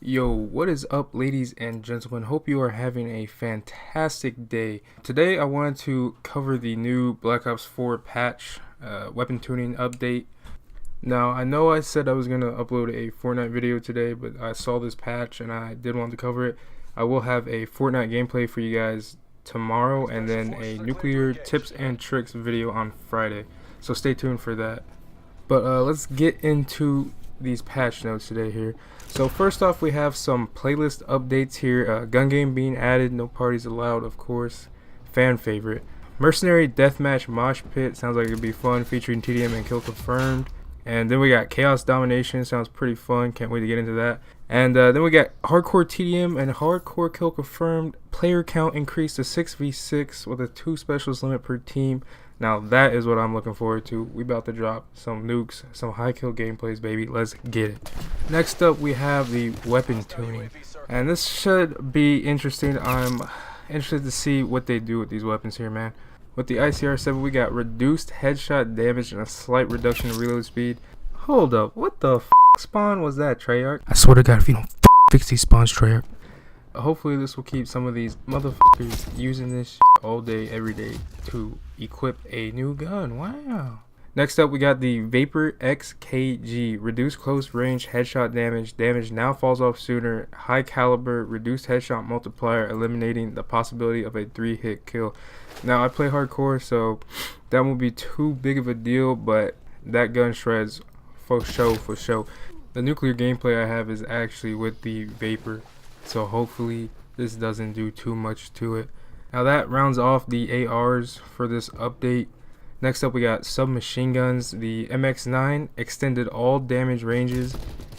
Yo, what is up, ladies and gentlemen? Hope you are having a fantastic day. Today, I wanted to cover the new Black Ops 4 patch, weapon tuning update. Now, I know I said I was going to upload a Fortnite video today, but I saw this patch and I did want to cover it. I will have a Fortnite gameplay for you guys tomorrow and then a nuclear tips and tricks video on Friday. So stay tuned for that. But let's get into these patch notes today here. So first off, we have some playlist updates here. Gun game being added, no parties allowed, of course. Fan favorite. Mercenary Deathmatch Mosh Pit, sounds like it'd be fun, featuring TDM and Kill Confirmed. And then we got Chaos Domination, sounds pretty fun, can't wait to get into that. And then we got Hardcore TDM and Hardcore Kill Confirmed. Player count increased to 6v6 with a 2 specialist limit per team. Now that is what I'm looking forward to. We about to drop some nukes, some high kill gameplays, baby. Let's get it. Next up, we have the weapon tuning, and this should be interesting. I'm interested to see what they do with these weapons here, man. With the ICR-7, we got reduced headshot damage and a slight reduction in reload speed. Hold up, what the spawn was that, Treyarch? I swear to God, if you don't fix these spawns, Treyarch. Hopefully this will keep some of these motherfuckers using this all day, every day to equip a new gun. Wow. Next up, we got the Vapor XKG. Reduced close range headshot damage. Damage now falls off sooner. High caliber, reduced headshot multiplier, eliminating the possibility of a 3-hit kill. Now, I play hardcore, so that won't be too big of a deal, but that gun shreds for show. The nuclear gameplay I have is actually with the Vapor, so hopefully this doesn't do too much to it. Now that rounds off the ARs for this update. Next up, we got submachine guns. The MX9 extended all damage ranges.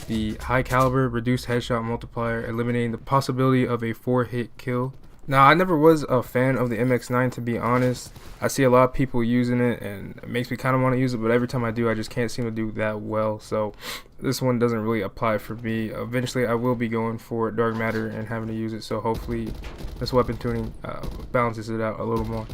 The high caliber reduced headshot multiplier, eliminating the possibility of a 4-hit kill. Now, I never was a fan of the MX9, to be honest. I see a lot of people using it and it makes me kind of want to use it, but every time I do, I just can't seem to do that well. So this one doesn't really apply for me. Eventually, I will be going for Dark Matter and having to use it, so hopefully this weapon tuning balances it out a little more.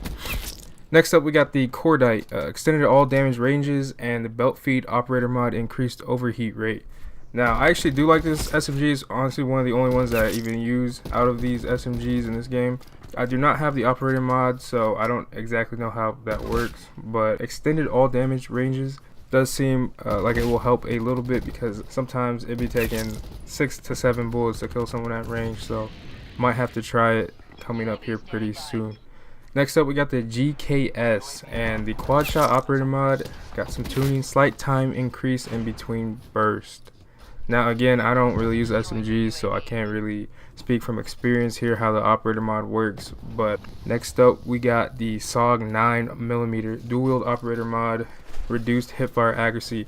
Next up, we got the Cordite. Extended all damage ranges, and the belt feed operator mod increased overheat rate. Now, I actually do like this SMG. It's honestly one of the only ones that I even use out of these SMGs in this game. I do not have the operator mod, so I don't exactly know how that works, but extended all damage ranges does seem like it will help a little bit, because sometimes it'd be taking 6 to 7 bullets to kill someone at range, so might have to try it coming up here pretty soon. Next up, we got the GKS and the quad shot operator mod. Got some tuning, slight time increase in between burst. Now again, I don't really use SMGs, so I can't really speak from experience here how the operator mod works. But next up, we got the SOG 9mm dual wield operator mod, reduced hipfire accuracy.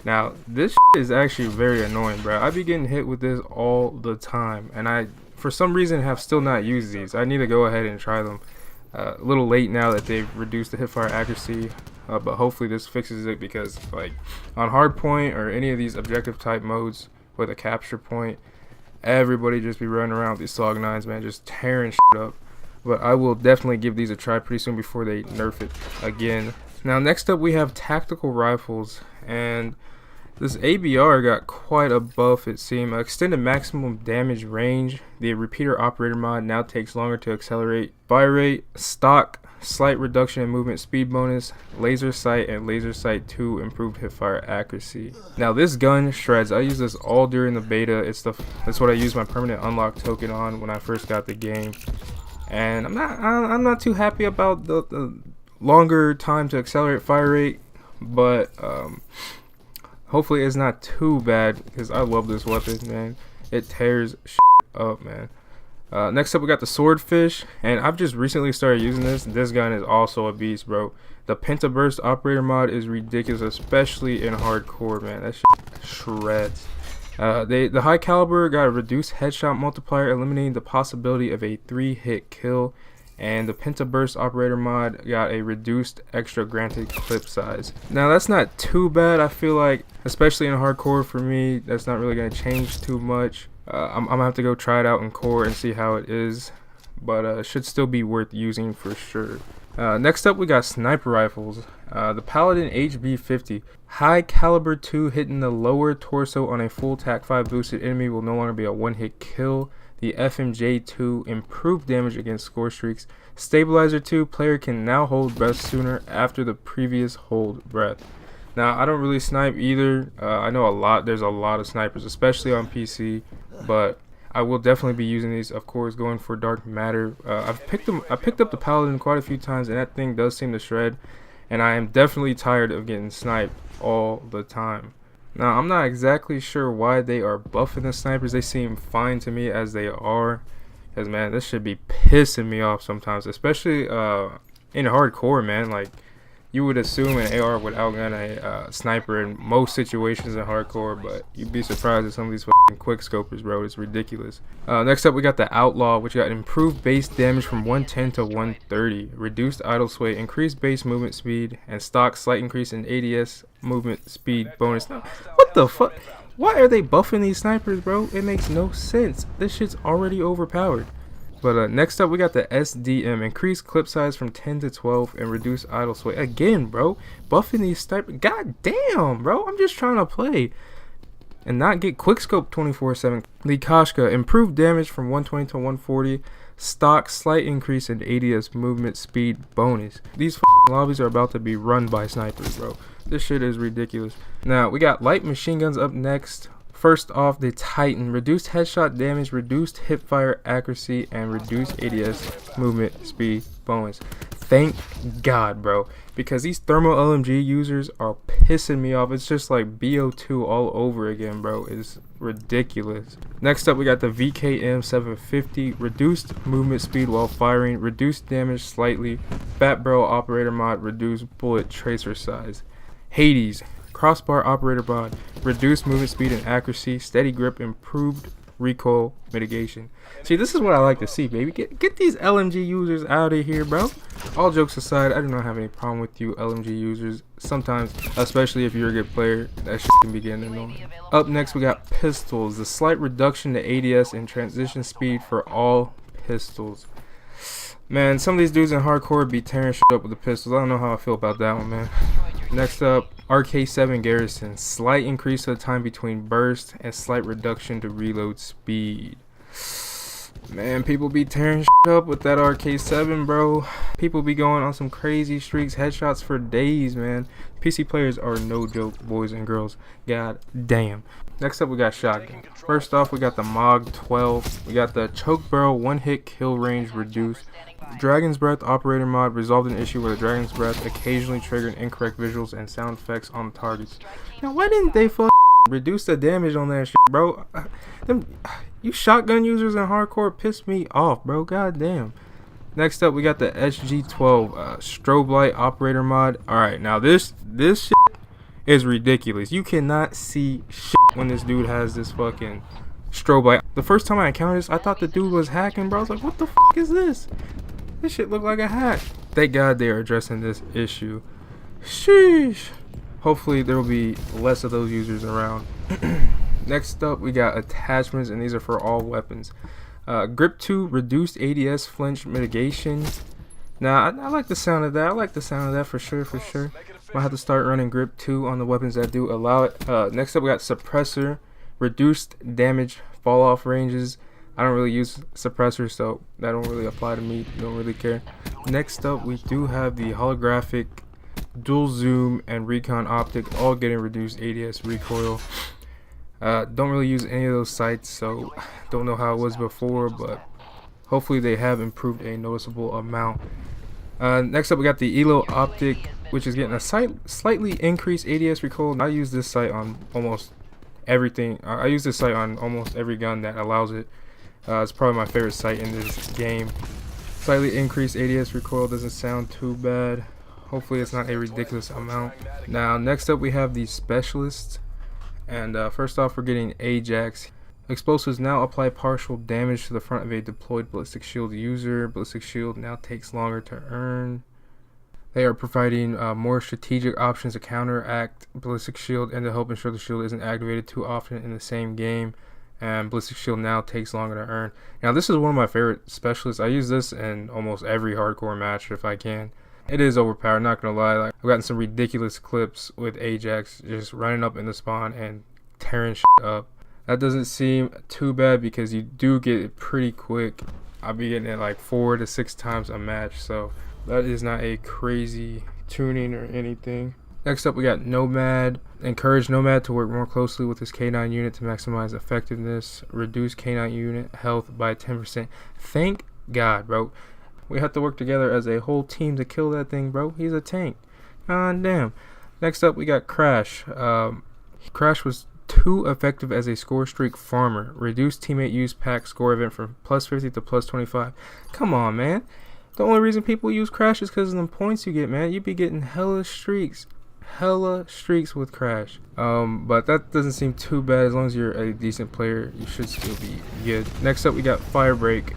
Now this is actually very annoying, bro. I be getting hit with this all the time, and I for some reason have still not used these. I need to go ahead and try them. A little late now that they've reduced the hipfire accuracy, but hopefully this fixes it, because like on hardpoint or any of these objective type modes with a capture point, everybody just be running around with these SOG 9s, man, just tearing shit up. But I will definitely give these a try pretty soon before they nerf it again. Now next up, we have tactical rifles, and this ABR got quite a buff, it seemed. Extended maximum damage range. The repeater operator mod now takes longer to accelerate. Fire rate, stock, slight reduction in movement speed bonus, laser sight, and laser sight 2 improved hipfire accuracy. Now this gun shreds. I use this all during the beta. That's what I used my permanent unlock token on when I first got the game. And I'm not too happy about the longer time to accelerate fire rate, but hopefully it's not too bad, because I love this weapon, man. It tears shit up, man. Next up, we got the Swordfish, and I've just recently started using this. This gun is also a beast, bro. The Pentaburst operator mod is ridiculous, especially in hardcore, man. That shit shreds. The high caliber got a reduced headshot multiplier, eliminating the possibility of a 3-hit kill. And the Pentaburst operator mod got a reduced extra granted clip size. Now that's not too bad. I feel like, especially in hardcore for me, that's not really going to change too much. I'm going to have to go try it out in core and see how it is. But it should still be worth using for sure. Next up, we got sniper rifles. The Paladin HB50. High caliber 2 hitting the lower torso on a full TAC 5 boosted enemy will no longer be a one-hit kill. The FMJ2 improved damage against score streaks. Stabilizer 2, player can now hold breath sooner after the previous hold breath. Now, I don't really snipe either. I know there's a lot of snipers, especially on PC, but I will definitely be using these, of course, going for Dark Matter. I picked up the Paladin quite a few times, and that thing does seem to shred, and I am definitely tired of getting sniped all the time. Now, I'm not exactly sure why they are buffing the snipers. They seem fine to me as they are, because, man, this should be pissing me off sometimes, especially in hardcore, man. Like, you would assume an AR would outgun a sniper in most situations in hardcore, but you'd be surprised at some of these fucking quick scopers, bro. It's ridiculous. Next up, we got the Outlaw, which got improved base damage from 110 to 130, reduced idle sway, increased base movement speed, and stock slight increase in ADS movement speed bonus. Now, what the fuck? Why are they buffing these snipers, bro? It makes no sense. This shit's already overpowered. But next up, we got the SDM. Increase clip size from 10 to 12 and reduce idle sway. Again, bro. Buffing these snipers. God damn, bro. I'm just trying to play and not get quickscope 24/7. Likoshka. Improved damage from 120 to 140. Stock slight increase in ADS movement speed bonus. These lobbies are about to be run by snipers, bro. This shit is ridiculous. Now, we got light machine guns up next. First off, the Titan. Reduced headshot damage, reduced hipfire accuracy, and reduced ADS movement speed bonus. Thank God, bro. Because these thermal LMG users are pissing me off. It's just like BO2 all over again, bro. It's ridiculous. Next up, we got the VKM 750. Reduced movement speed while firing, reduced damage slightly. Fat barrel operator mod, reduced bullet tracer size. Hades. Crossbar operator mod, reduced movement speed and accuracy, steady grip, improved recoil mitigation. See, this is what I like to see, baby. Get these LMG users out of here, bro. All jokes aside, I do not have any problem with you LMG users. Sometimes, especially if you're a good player, that shit can be getting annoying. Up next, we got pistols. The slight reduction to ADS and transition speed for all pistols. Man, some of these dudes in hardcore be tearing shit up with the pistols. I don't know how I feel about that one, man. Next up, RK7 Garrison. Slight increase of the time between bursts and slight reduction to reload speed. Man, people be tearing shit up with that RK7, bro. People be going on some crazy streaks, headshots for days, man. PC players are no joke, boys and girls. God damn. Next up, we got shotgun. First off, we got the MOG 12. We got the choke barrel, one hit kill range reduced. Dragon's Breath operator mod resolved an issue where the Dragon's Breath occasionally triggered incorrect visuals and sound effects on targets. Now, why didn't they reduce the damage on that shit, bro? You shotgun users in hardcore piss me off, bro. God damn. Next up, we got the SG12 strobe light operator mod. Alright, now this shit is ridiculous. You cannot see shit when this dude has this fucking strobe light. The first time I encountered this, I thought the dude was hacking, bro. I was like, what the fuck is this? This shit look like a hack. Thank God they are addressing this issue. Sheesh. Hopefully there will be less of those users around. Next up, we got attachments, and these are for all weapons. Grip 2 reduced ADS flinch mitigation. Now, I like the sound of that. I like the sound of that for sure. Might have to start running Grip 2 on the weapons that do allow it. Next up, we got suppressor. Reduced damage fall off ranges. I don't really use suppressors, so that don't really apply to me. Don't really care. Next up, we do have the holographic, dual zoom, and recon optic, all getting reduced ADS recoil. Don't really use any of those sights, so don't know how it was before, but hopefully they have improved a noticeable amount. Next up, we got the ELO optic, which is getting a slightly increased ADS recoil. I use this sight on almost everything. I use this sight on almost every gun that allows it. It's probably my favorite sight in this game. Slightly increased ADS recoil doesn't sound too bad. Hopefully it's not a ridiculous amount. Now, next up, we have the specialists. And first off, we're getting Ajax. Explosives now apply partial damage to the front of a deployed ballistic shield user. Ballistic shield now takes longer to earn. They are providing more strategic options to counteract ballistic shield and to help ensure the shield isn't activated too often in the same game. And ballistic shield now takes longer to earn. Now, this is one of my favorite specialists. I use this in almost every hardcore match if I can. It is overpowered, not gonna lie. Like, I've gotten some ridiculous clips with Ajax just running up in the spawn and tearing shit up. That doesn't seem too bad because you do get it pretty quick. I'll be getting it like 4 to 6 times a match, so that is not a crazy tuning or anything. Next up, we got Nomad. Encourage Nomad to work more closely with his K9 unit to maximize effectiveness. Reduce K9 unit health by 10%. Thank God, bro. We have to work together as a whole team to kill that thing, bro. He's a tank. God damn. Next up, we got Crash. Crash was too effective as a score streak farmer. Reduce teammate use pack score event from plus 50 to plus 25. Come on, man. The only reason people use Crash is because of the points you get, man. You be getting hella streaks with Crash. But that doesn't seem too bad. As long as you're a decent player, you should still be good. Next up, we got Firebreak.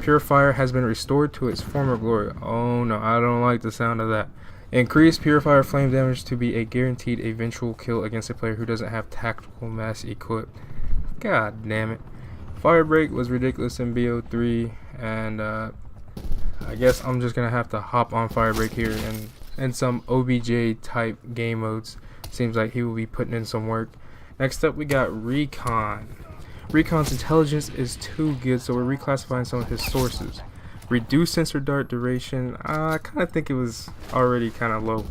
Purifier has been restored to its former glory. Oh no, I don't like the sound of that. Increase Purifier flame damage to be a guaranteed eventual kill against a player who doesn't have tactical mass equipped. God damn it. Firebreak was ridiculous in BO3, and I guess I'm just gonna have to hop on Firebreak here and in some OBJ type game modes. Seems like he will be putting in some work. Next up, we got Recon. Recon's intelligence is too good, so we're reclassifying some of his sources. Reduce sensor dart duration. I kind of think it was already kind of low.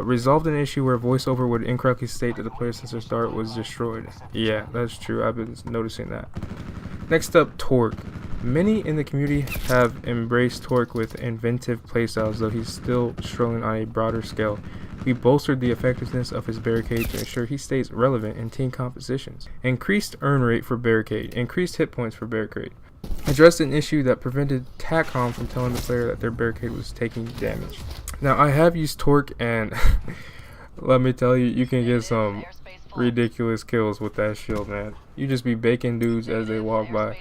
Resolved an issue where voiceover would incorrectly state that the player's sensor dart was destroyed. Yeah, that's true. I've been noticing that. Next up, Torque. Many in the community have embraced Torque with inventive playstyles, though he's still struggling on a broader scale. We bolstered the effectiveness of his barricade to ensure he stays relevant in team compositions. Increased earn rate for barricade. Increased hit points for barricade. Addressed an issue that prevented TACCOM from telling the player that their barricade was taking damage. Now, I have used Torque, and let me tell you, you can get some ridiculous kills with that shield, man. You just be baking dudes as they walk by.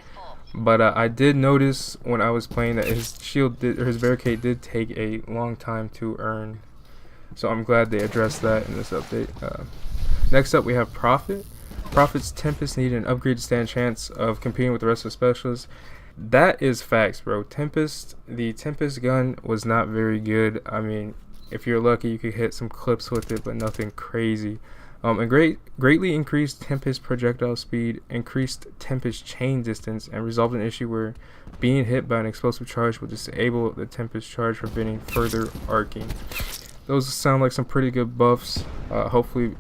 But I did notice when I was playing that his his barricade did take a long time to earn. So I'm glad they addressed that in this update. Next up, we have Prophet. Prophet's Tempest needed an upgrade to stand a chance of competing with the rest of the specialists. That is facts, bro. The Tempest gun was not very good. I mean, if you're lucky, you could hit some clips with it, but nothing crazy. And greatly increased Tempest projectile speed, increased Tempest chain distance, and resolved an issue where being hit by an explosive charge would disable the Tempest charge, preventing further arcing. Those sound like some pretty good buffs. Hopefully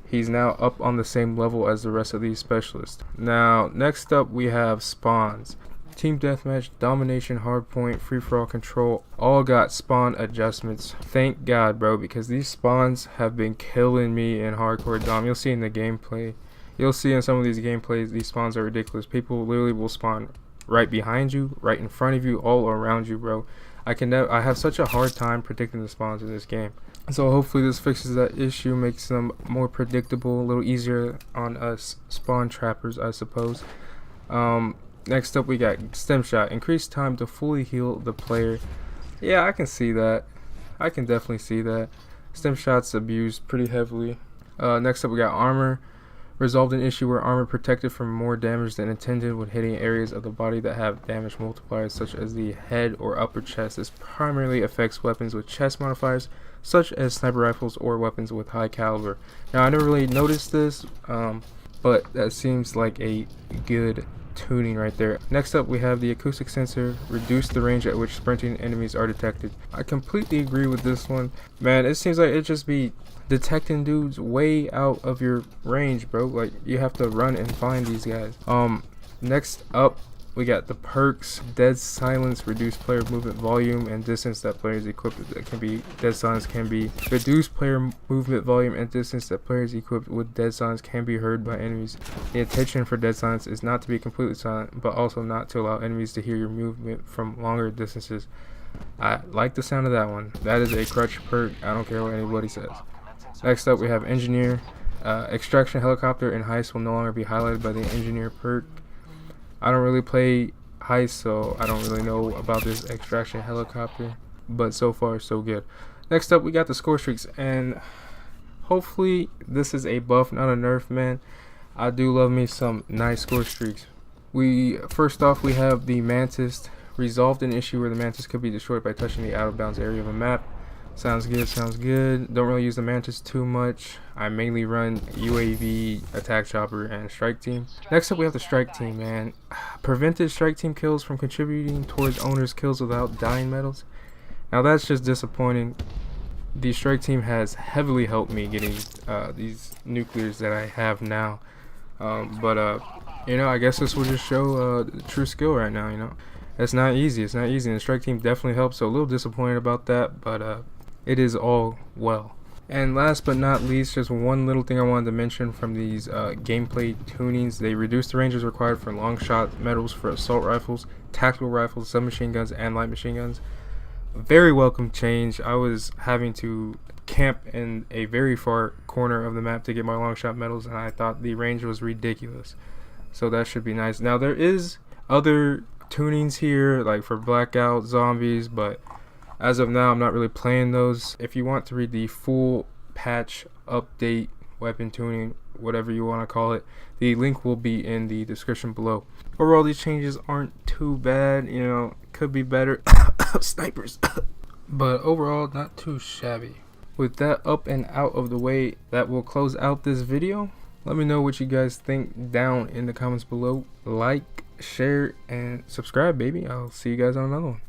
he's now up on the same level as the rest of these specialists. Now, next up we have spawns. Team Deathmatch, Domination, Hardpoint, Free-for-all, Control, all got spawn adjustments. Thank God, bro, because these spawns have been killing me in Hardcore Dom. You'll see in the gameplay. You'll see in some of these gameplays, these spawns are ridiculous. People literally will spawn right behind you, right in front of you, all around you, bro. I have such a hard time predicting the spawns in this game. So hopefully this fixes that issue, makes them more predictable, a little easier on us spawn trappers, I suppose. Next up, we got Stem Shot. Increased time to fully heal the player. Yeah, I can see that. I can definitely see that. Stem Shot's abused pretty heavily. Next up, we got Armor. Resolved an issue where armor protected from more damage than intended when hitting areas of the body that have damage multipliers, such as the head or upper chest. This primarily affects weapons with chest modifiers, such as sniper rifles or weapons with high caliber. Now, I never really noticed this, but that seems like a good tuning right there. Next up, we have the acoustic sensor. Reduce the range at which sprinting enemies are detected. I completely agree with this one. Man, it seems like it just be detecting dudes way out of your range, bro. Like, you have to run and find these guys. Next up, we got the perks. Dead Silence, reduce player movement volume and distance that players equipped. That can be Dead Silence can be reduce player movement volume and distance that players equipped with Dead Silence can be heard by enemies. The intention for Dead Silence is not to be completely silent, but also not to allow enemies to hear your movement from longer distances. I like the sound of that one. That is a crutch perk. I don't care what anybody says. Next up, we have Engineer. Extraction Helicopter and Heist will no longer be highlighted by the Engineer perk. I don't really play Heist, so I don't really know about this Extraction Helicopter, but so far so good. Next up, we got the score streaks, and hopefully this is a buff, not a nerf, man. I do love me some nice score streaks. First off, we have the Mantis. resolved an issue where the Mantis could be destroyed by touching the out of bounds area of a map. Sounds good, sounds good. Don't really use the Mantis too much. I mainly run UAV, attack chopper, and strike team. Next up we have the strike team, man. Prevented strike team kills from contributing towards owner's kills without dying medals. Now that's just disappointing. The strike team has heavily helped me getting these nuclears that I have now. You know, I guess this will just show true skill right now, you know. It's not easy, and the strike team definitely helps, so a little disappointed about that, but it is all well. And last but not least, just one little thing I wanted to mention from these gameplay tunings. They reduced the ranges required for long shot medals for assault rifles, tactical rifles, submachine guns, and light machine guns. Very welcome change. I was having to camp in a very far corner of the map to get my long shot medals, and I thought the range was ridiculous. So that should be nice. Now there is other tunings here, like for blackout, zombies, but as of now I'm not really playing those. If you want to read the full patch update, weapon tuning, whatever you want to call it, the link will be in the description below. Overall, these changes aren't too bad, you know, could be better. Snipers. But overall, not too shabby. With that up and out of the way, that will close out this video. Let me know what you guys think down in the comments below. Like, share, and subscribe, baby. I'll see you guys on another one.